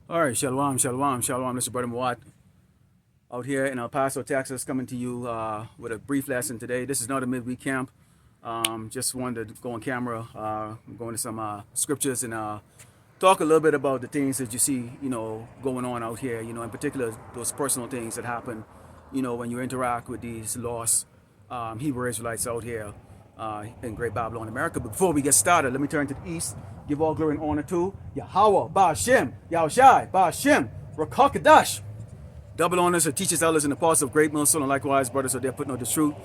All right, shalom, shalom, shalom. This is Brother Muat out here in El Paso, Texas, coming to you with a brief lesson today. This is not a midweek camp. Just wanted to go on camera, go into some scriptures and talk a little bit about the things that you see, going on out here. In particular, those personal things that happen, when you interact with these lost Hebrew Israelites out here in Great Babylon, America. But before we get started, let me turn to the east. Give all glory and honor to Yahweh, Ba'ashem, Yahushai, Ba'ashem, Rakakadash. Double honors to teachers, elders, and apostles of Great Millstone, and likewise brothers are there putting out the truth.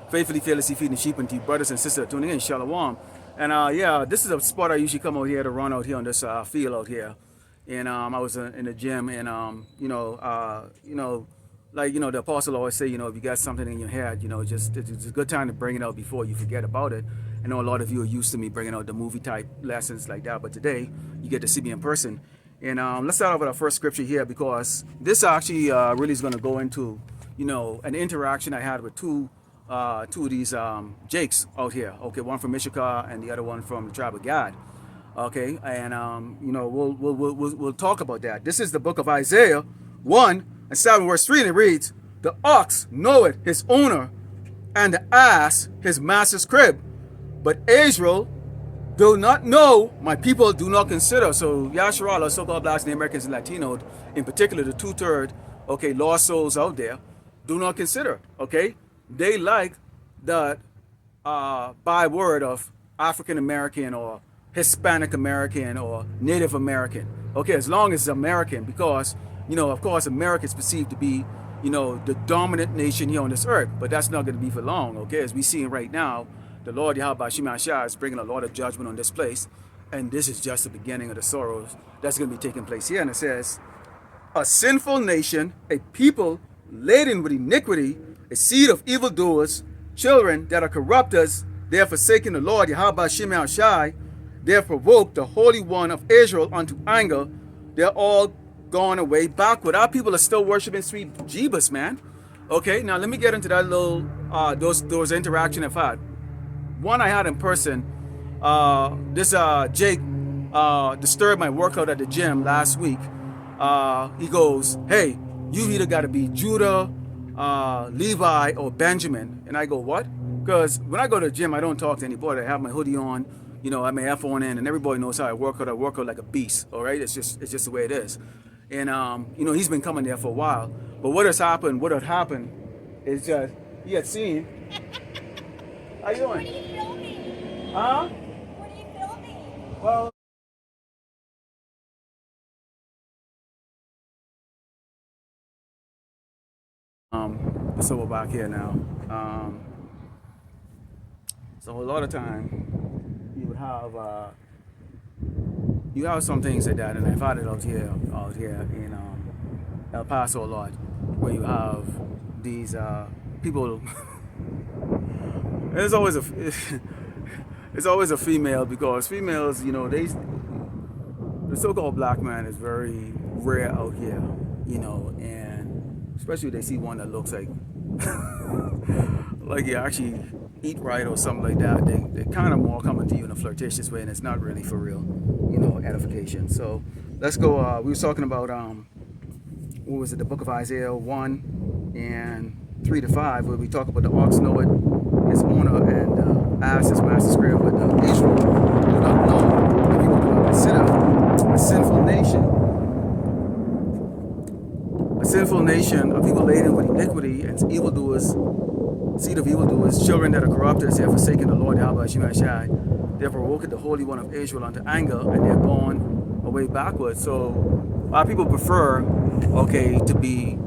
Faithfully, fearlessly feeding sheep and to you brothers and sisters tuning in. Shalom. And this is a spot I usually come out here to run out here on this field out here. And I was in the gym, and the apostle always say, if you got something in your head, just it's a good time to bring it out before you forget about it. I know a lot of you are used to me bringing out the movie type lessons like that, but today you get to see me in person. And let's start off with our first scripture here, because this actually really is going to go into, an interaction I had with two of these Jakes out here. Okay, one from Issachar and the other one from the tribe of Gad. Okay, and we'll talk about that. This is the book of Isaiah 1:7, verse 3, and it reads, "The ox knoweth his owner, and the ass his master's crib, but Israel do not know, my people do not consider." So Yasharala, so-called Blacks and Americans and Latinos, in particular the two-third, lost souls out there, do not consider, They like the byword of African American or Hispanic American or Native American, as long as it's American, because, of course, America is perceived to be, the dominant nation here on this earth, but that's not going to be for long, as we see right now. The Lord Yahweh Shemashah is bringing a lot of judgment on this place, and this is just the beginning of the sorrows that's going to be taking place here. And it says, "A sinful nation, a people laden with iniquity, a seed of evildoers, children that are corrupters, they have forsaken the Lord Yahweh Shemashah, they have provoked the Holy One of Israel unto anger, they're all gone away backward." Our people are still worshiping sweet Jeebus, man. Okay, now let me get into that little, those interaction I've had. One I had in person, this Jake disturbed my workout at the gym last week. He goes, "Hey, you either got to be Judah, Levi, or Benjamin." And I go, "What?" Because when I go to the gym, I don't talk to anybody. I have my hoodie on, I have my F-on in, and everybody knows how I work out. I work out like a beast, all right? It's just the way it is. And, he's been coming there for a while. But what had happened is just, he had seen. How you doing? What are you filming? Huh? What are you filming? Well, so we're back here now. So a lot of time you have some things like that, and I've had it out here in El Paso a lot, where you have these people. There's always a it's always a female, because females, the so-called black man is very rare out here, and especially if they see one that looks like like you actually eat right or something like that, they kind of more coming to you in a flirtatious way, and it's not really for real, edification. So let's go. We were talking about what was it? The book of Isaiah 1:3-5, where we talk about the ox knoweth his owner, and ass his master's crib, but Israel do not know, the people do not consider a sinful nation, a people laden with iniquity and evildoers, seed of evildoers, children that are corrupted. They have forsaken the Lord Yahweh Shemashah, they have provoked the Holy One of Israel unto anger, and they have gone away backwards. So our people prefer, to be,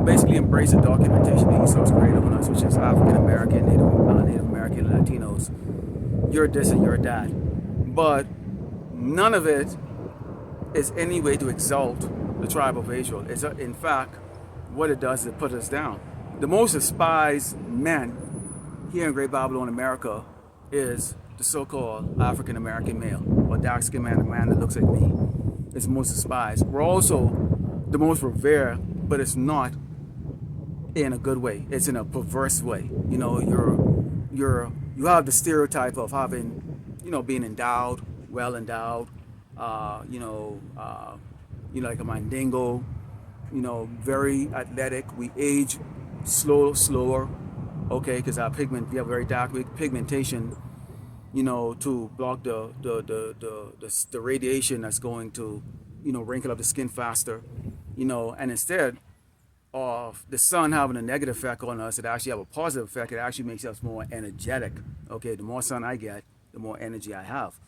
basically embrace the documentation that Esau's created on us, which is African American, Native American, Latinos. You're this and you're that. But none of it is any way to exalt the tribe of Israel. It's, in fact, what it does is it puts us down. The most despised men here in Great Babylon, America, is the so-called African American male, or dark-skinned man, a man that looks like me, is most despised. We're also the most revered, but it's not in a good way. It's in a perverse way. You have the stereotype of having, being endowed, well endowed, Like a mandingo, very athletic. We age slower, okay, because we have very dark pigmentation, to block the radiation that's going to, wrinkle up the skin faster, and instead of the sun having a negative effect on us, it actually have a positive effect. It actually makes us more energetic. Okay, the more sun I get, the more energy I have.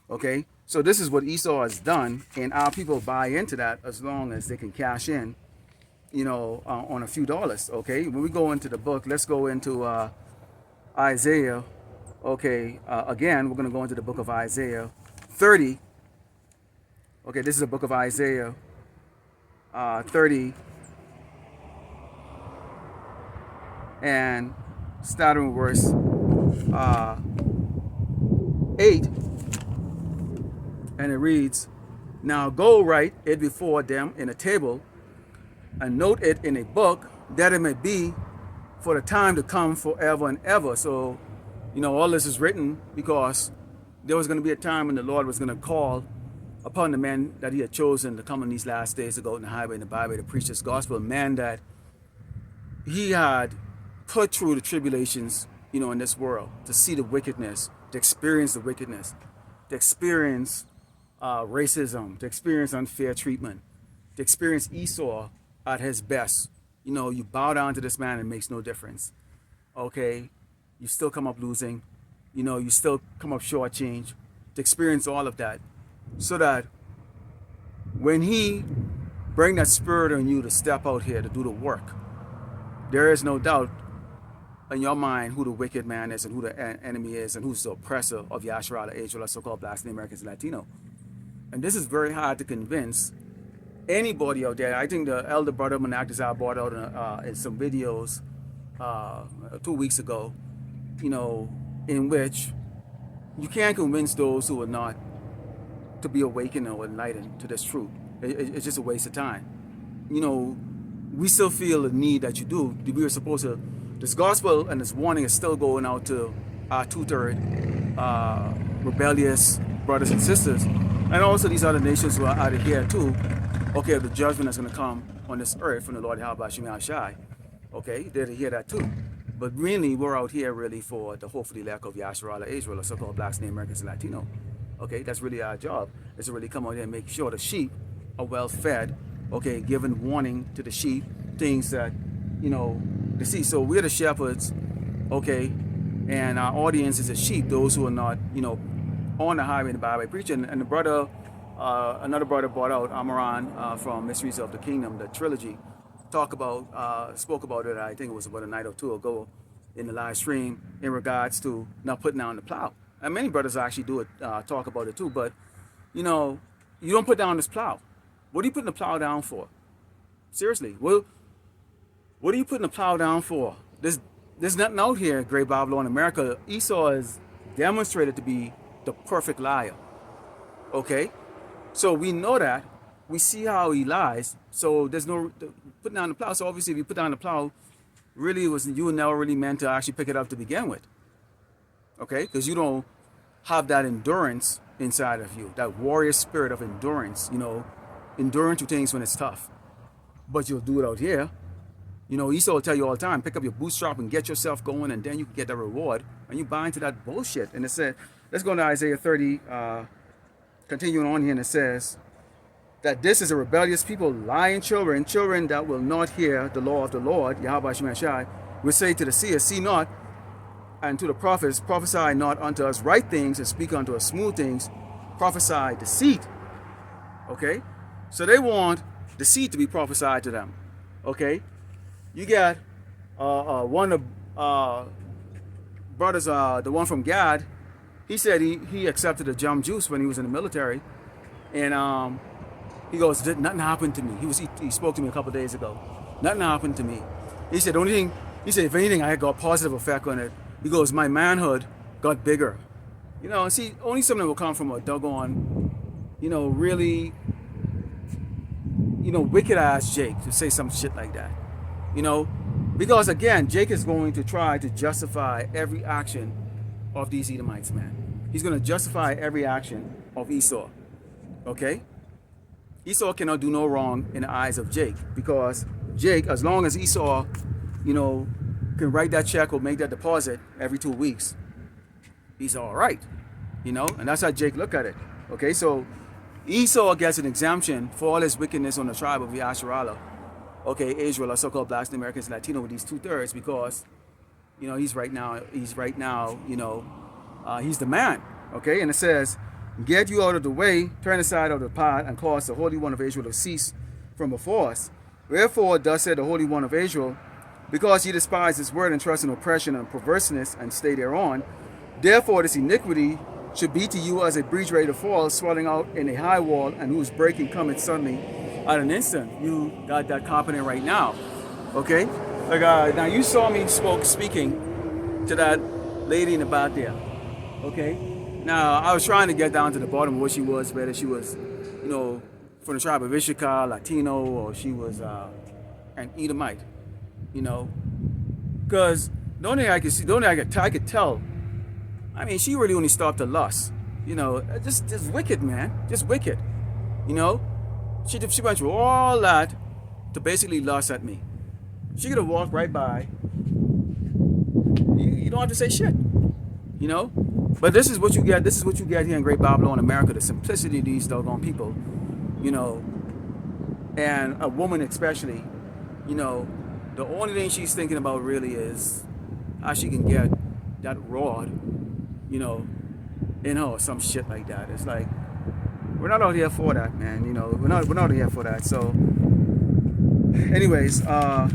Okay, so this is what Esau has done, and our people buy into that as long as they can cash in, on a few dollars. Okay, when we go into the book, let's go into Isaiah. Okay, again, we're going to go into the book of Isaiah 30. Okay, this is the book of Isaiah 30, and starting with verse 8, and it reads, "Now go write it before them in a table, and note it in a book, that it may be for the time to come forever and ever." So, all this is written because there was going to be a time when the Lord was going to call upon the men that he had chosen to come in these last days to go in the highway and the byway to preach this gospel, a man that he had put through the tribulations, in this world, to see the wickedness, to experience the wickedness, to experience racism, to experience unfair treatment, to experience Esau at his best. You bow down to this man, it makes no difference. Okay, you still come up losing. You still come up shortchange. To experience all of that, so that when he bring that spirit on you to step out here to do the work, there is no doubt in your mind who the wicked man is and who the enemy is and who's the oppressor of Yasharala, Israel, so-called Blacks, Native Americans, and Latino. And this is very hard to convince anybody out there. I think the elder brother Manakdazar brought out in some videos 2 weeks ago, in which you can't convince those who are not to be awakened or enlightened to this truth. It's just a waste of time. We still feel the need that you do. We are supposed to, this gospel and this warning is still going out to our two-third rebellious brothers and sisters, and also these other nations who are out of here too. Okay, the judgment that's going to come on this earth from the Lord Yahweh Shai. Okay, they're to hear that too. But really, we're out here really for the hopefully lack of Yasharala Israel, or so-called Blacks, Native Americans, and Latino. Okay, that's really our job, is to really come out here and make sure the sheep are well fed. Okay, giving warning to the sheep, things that, to see. So we're the shepherds, okay, and our audience is the sheep, those who are not, on the highway and the byway preaching. And the brother, another brother brought out Amaran from Mysteries of the Kingdom, the trilogy, spoke about it, I think it was about a night or two ago in the live stream, in regards to not putting down the plow. And many brothers actually do it, talk about it too, but, you don't put down this plow. What are you putting the plow down for? Seriously, what are you putting the plow down for? There's nothing out here, Great Babylon, America. Esau is demonstrated to be the perfect liar. Okay? So we know that. We see how he lies. So there's no putting down the plow. So obviously if you put down the plow, really you were never really meant to actually pick it up to begin with. Okay? Because you don't have that endurance inside of you, that warrior spirit of endurance, enduring through things when it's tough. But you'll do it out here. Esau will tell you all the time, pick up your bootstrap and get yourself going, and then you can get that reward. And you buy into that bullshit. And it said, let's go to Isaiah 30, continuing on here, and it says that this is a rebellious people, lying children that will not hear the law of the Lord, Yahweh Shemashai, will say to the seers, see not, and to the prophets, prophesy not unto us right things, and speak unto us smooth things, prophesy deceit. Okay? So they want deceit to be prophesied to them. Okay? You got one of brothers, the one from Gad, he said he accepted a jam juice when he was in the military. And he goes, nothing happened to me. He spoke to me a couple of days ago. Nothing happened to me. He said, if anything, I got a positive effect on it. He goes, my manhood got bigger. See, only something will come from a doggone, really, wicked ass Jake to say some shit like that. Because again, Jake is going to try to justify every action of these Edomites, man. He's going to justify every action of Esau. Okay? Esau cannot do no wrong in the eyes of Jake, because Jake, as long as Esau, can write that check or make that deposit every 2 weeks, he's all right. And that's how Jake look at it. Okay, so Esau gets an exemption for all his wickedness on the tribe of Yasharala. Okay, Israel, or so-called blacks, Americans, Latino, with these 2/3, because he's right now, he's the man. Okay, and it says, "Get you out of the way, turn aside of the path, and cause the Holy One of Israel to cease from before us. Wherefore, thus said the Holy One of Israel, because ye despise his word and trust in oppression and perverseness, and stay thereon, therefore this iniquity should be to you as a breach ready to fall, swelling out in a high wall, and whose breaking cometh suddenly at an instant." You got that confident right now. Okay? Like, now you saw me speaking to that lady in the back there. Okay? Now, I was trying to get down to the bottom of what she was, whether she was, from the tribe of Issachar, Latino, or she was an Edomite. Because the only thing I could see, the only thing I could tell, I mean, she really only stopped at lust. Just wicked, man. Just wicked. She went through all that to basically lust at me. She could have walked right by. You don't have to say shit. But this is what you get. This is what you get here in Great Babylon, America. The simplicity of these doggone people. And a woman especially. The only thing she's thinking about really is how she can get that rod, in her or some shit like that. It's like, we're not out here for that, man. We're not here for that. So, anyways, but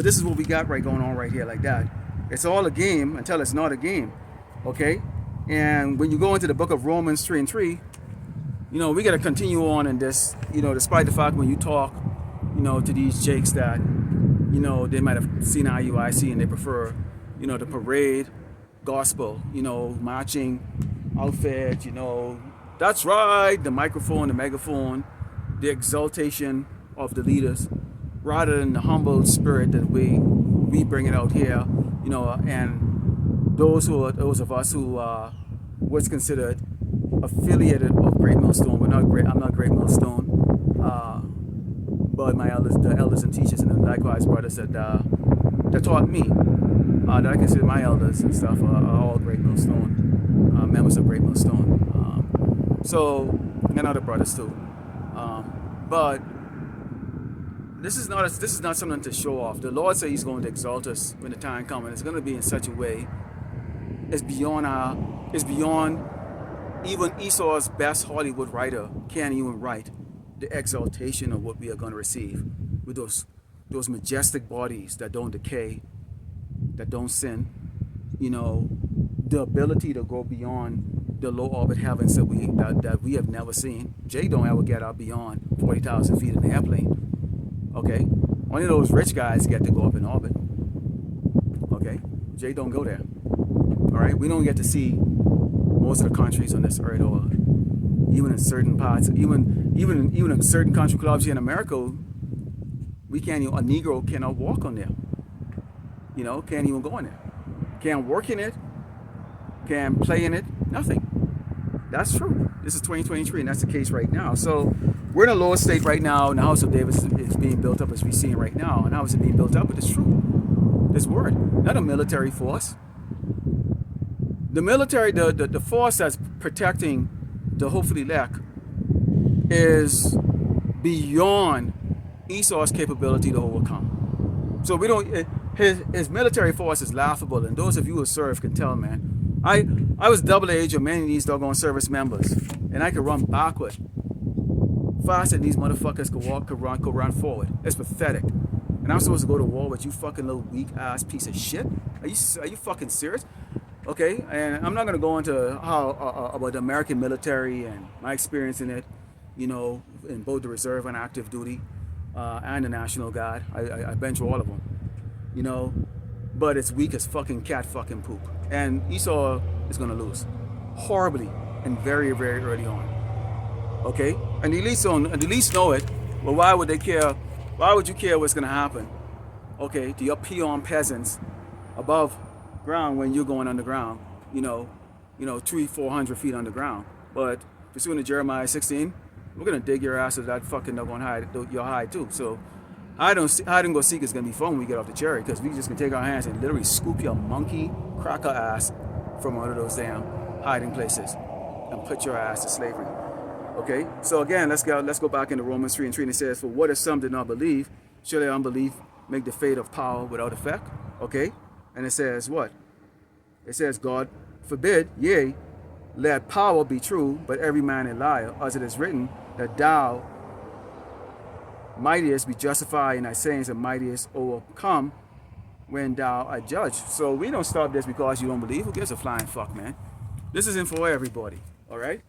this is what we got going on right here, like that. It's all a game until it's not a game, okay? And when you go into the book of Romans 3:3, we got to continue on in this, despite the fact when you talk, to these jakes that, they might have seen IUIC and they prefer, the parade, gospel, marching outfit, that's right, the microphone, the megaphone, the exaltation of the leaders, rather than the humble spirit that we bring it out here, and those of us who was considered affiliated of Great Millstone. I'm not Great Millstone, but the elders and teachers, and likewise brothers that taught me, that I consider my elders and stuff, are all Great Millstone, members of Great Millstone. And other brothers too. But this is not something to show off. The Lord said He's going to exalt us when the time comes, and it's going to be in such a way. It's beyond even Esau's best Hollywood writer can't even write the exaltation of what we are going to receive with those majestic bodies that don't decay, that don't sin. The ability to go beyond the low orbit heavens that we have never seen. Jay don't ever get out beyond 40,000 feet in the airplane. Okay, only those rich guys get to go up in orbit. Okay, Jay don't go there. All right, we don't get to see most of the countries on this earth, or even in certain parts, even in certain country clubs here in America, we can't even, a Negro cannot walk on there. Can't even go in there. Can't work in it. Can't play in it. Nothing. That's true. This is 2023, and that's the case right now. So we're in a lower state right now, and the house of David is being built up as we're seeing right now. And how is it being built up? But it's true. This word, not a military force. The military, the force that's protecting the hopefully elect is beyond Esau's capability to overcome. So we don't. His military force is laughable, and those of you who serve can tell, man. I was double the age of many of these doggone service members, and I could run backward faster than these motherfuckers could run forward. It's pathetic. And I'm supposed to go to war with you fucking little weak ass piece of shit? Are you fucking serious? Okay, and I'm not gonna go into how about the American military and my experience in it, in both the reserve and active duty, and the National Guard. I've been through all of them, but it's weak as fucking cat fucking poop. And Esau is gonna lose horribly and very, very early on. Okay, and the elites know it. Well, why would they care? Why would you care what's gonna happen? Okay, to your peon peasants above ground when you're going underground, 300-400 feet underground. But pursuing to Jeremiah 16, we're gonna dig your ass so that fucking not gonna hide your hide too. So hide and go seek is gonna be fun when we get off the chariot, because we just gonna take our hands and literally scoop your monkey cracker ass from one of those damn hiding places and put your ass to slavery. Okay, so again, let's go back into Romans 3 and 3, and it says, "For what if some did not believe? Surely unbelief make the faith of power without effect." Okay, and it says what? It says, "God forbid, yea, let power be true, but every man a liar, as it is written, that thou mightest be justified in thy sayings, and mightest overcome when thou art judged." So we don't stop this because you don't believe. Who gives a flying fuck, man? This isn't for everybody, all right?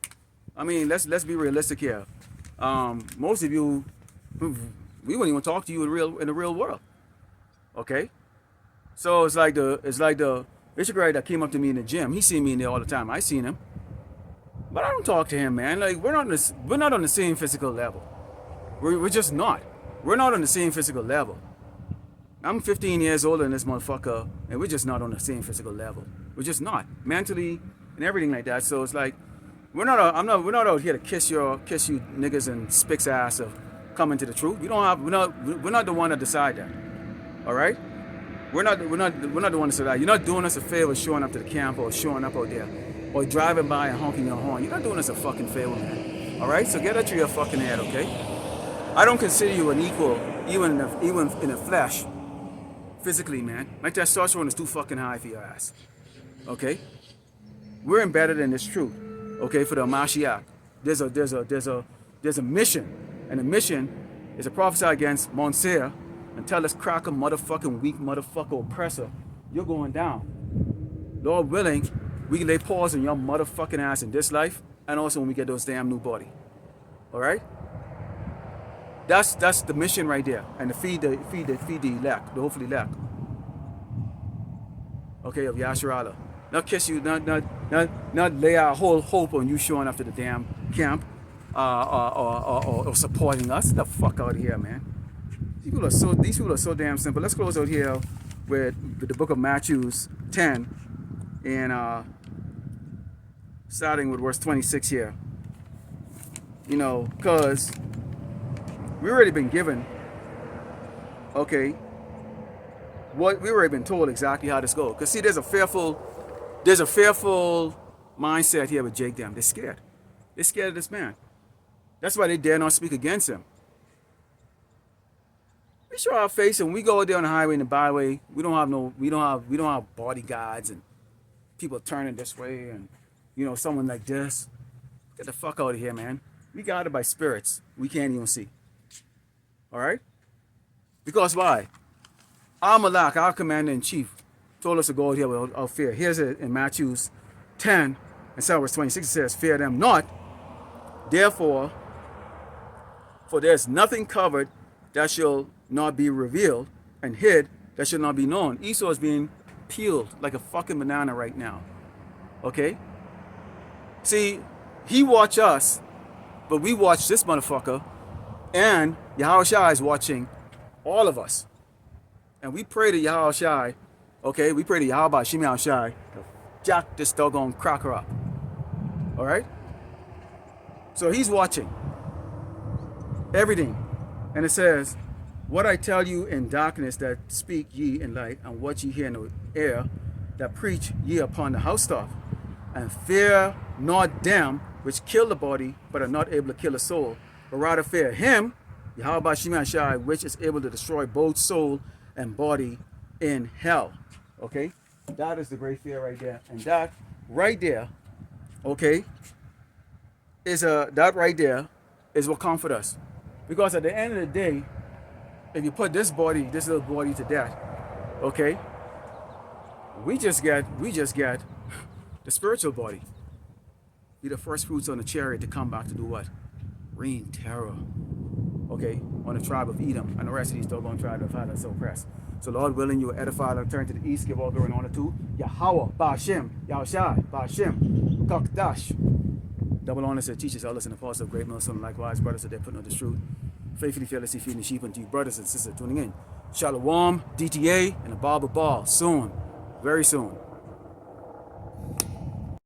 I mean, let's be realistic here. Most of you, we wouldn't even talk to you in the real world, okay? So it's like the Bishop guy that came up to me in the gym. He seen me in there all the time. I seen him, but I don't talk to him, man. Like we're not on the same physical level. We're just not. We're not on the same physical level. I'm 15 years older than this motherfucker, and we're just not on the same physical level. We're just not mentally and everything like that. So it's like we're not out here to kiss you niggas and spicks ass of coming to the truth. We're not the one to decide that. All right? We're not the one to decide that. You're not doing us a favor showing up to the camp or showing up out there or driving by and honking your horn. You're not doing us a fucking favor, man. All right? So get that to your fucking head, okay? I don't consider you an equal, even in the flesh, physically, man. My testosterone is too fucking high for your ass. Okay? We're embedded in this truth. Okay, for the Mashiach. There's a mission. And the mission is to prophesy against Mount Seir and tell this cracker, motherfucking weak motherfucker oppressor, you're going down. Lord willing, we can lay pause on your motherfucking ass in this life, and also when we get those damn new body. Alright? That's the mission right there. And to feed the elect, the hopefully elect. Okay, of Yasharala. Not kiss you, not lay our whole hope on you showing up to the damn camp or supporting us. Get the fuck out of here, man. These people are so damn simple. Let's close out here with the book of Matthew 10 and starting with verse 26 here. You know, because we've already been given, okay, what we already been told exactly how this goes. Because see, there's a fearful mindset here with Jake them. They're scared. They're scared of this man. That's why they dare not speak against him. We show our face and we go out there on the highway and the byway. We don't have bodyguards and people turning this way and someone like this. Get the fuck out of here, man. We guided by spirits we can't even see. All right? Because why? Our Malak, our commander-in-chief, told us to go out here without fear. Here's it in Matthew 10 and verse 26. It says, "Fear them not, therefore, for there's nothing covered that shall not be revealed, and hid that shall not be known." Esau is being peeled like a fucking banana right now. Okay? See, he watch us, but we watch this motherfucker, and Yahushua is watching all of us. And we pray to Yahushua, okay? We pray to Yahweh Shimi Yahushua to jack this doggone cracker up. Alright? So he's watching everything. And it says, "What I tell you in darkness, that speak ye in light, and what ye hear in the air, that preach ye upon the housetop. And fear not them which kill the body, but are not able to kill the soul, but rather fear him, Yahweh Shimi Yahushua, which is able to destroy both soul and body in hell." Okay? That is the great fear right there. And that right there, okay, that right there is what comforts us. Because at the end of the day, if you put this little body to death, okay, we just get the spiritual body. Be the first fruits on the chariot to come back to do what? Rain terror. Okay, on the tribe of Edom and the rest of these doggone tribes of had us so oppressed. So Lord willing, you will edify and turn to the east, give all glory and honor to Yahweh, Ba'ashem, Yahushai, Ba'ashem, Kakdash. Double honor to teachers, elders, and apostles of great millstone, likewise brothers that they put on the truth. Faithfully, fearlessly feeding the sheep unto you, brothers and sisters tuning in. Shalom, DTA, and the Bible Ball soon, very soon.